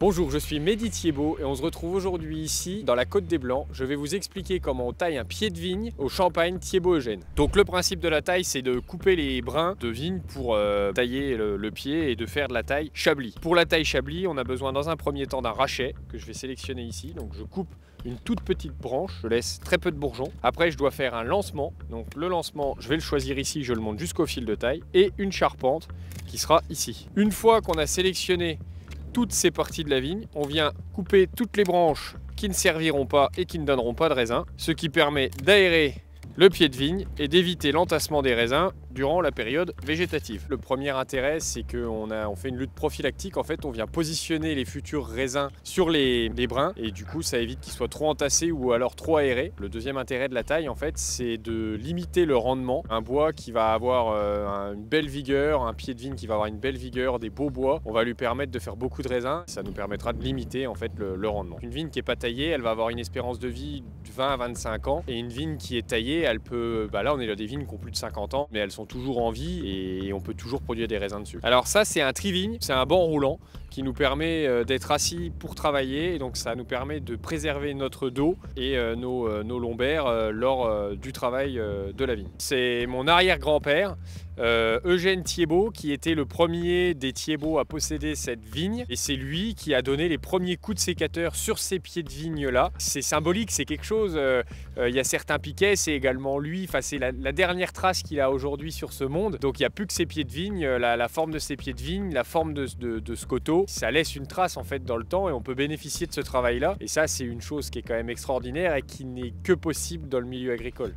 Bonjour, je suis Mehdi Thiebaud et on se retrouve aujourd'hui ici dans la Côte des Blancs. Je vais vous expliquer comment on taille un pied de vigne au Champagne Thiebaud-Eugène. Donc le principe de la taille, c'est de couper les brins de vigne pour tailler le pied et de faire de la taille chablis. Pour la taille chablis, on a besoin dans un premier temps d'un rachet que je vais sélectionner ici. Donc je coupe une toute petite branche, je laisse très peu de bourgeons. Après, je dois faire un lancement. Donc le lancement, je vais le choisir ici, je le monte jusqu'au fil de taille et une charpente qui sera ici. Une fois qu'on a sélectionné toutes ces parties de la vigne, on vient couper toutes les branches qui ne serviront pas et qui ne donneront pas de raisin, ce qui permet d'aérer le pied de vigne et d'éviter l'entassement des raisins durant la période végétative. Le premier intérêt, c'est qu'on fait une lutte prophylactique. En fait, on vient positionner les futurs raisins sur les brins et du coup, ça évite qu'ils soient trop entassés ou alors trop aérés. Le deuxième intérêt de la taille, en fait, c'est de limiter le rendement. Un bois qui va avoir une belle vigueur, un pied de vigne qui va avoir une belle vigueur, des beaux bois, on va lui permettre de faire beaucoup de raisins. Ça nous permettra de limiter en fait le rendement. Une vigne qui n'est pas taillée, elle va avoir une espérance de vie de 20 à 25 ans et une vigne qui est taillée, elle peut, là on est là des vignes qui ont plus de 50 ans, mais elles sont toujours en vie et on peut toujours produire des raisins dessus. Alors ça, c'est un trivigne, c'est un banc roulant qui nous permet d'être assis pour travailler, et donc ça nous permet de préserver notre dos et nos lombaires lors du travail de la vigne. C'est mon arrière-grand-père, Eugène Thiebaud, qui était le premier des Thiebaud à posséder cette vigne, et c'est lui qui a donné les premiers coups de sécateur sur ces pieds de vigne là. C'est symbolique, c'est quelque chose, il y a certains piquets, c'est également lui, enfin, c'est la dernière trace qu'il a aujourd'hui sur ce monde, donc il n'y a plus que ses pieds de vigne, la forme de ses pieds de vigne, la forme de ce coteau, ça laisse une trace en fait dans le temps et on peut bénéficier de ce travail là, et ça c'est une chose qui est quand même extraordinaire et qui n'est que possible dans le milieu agricole.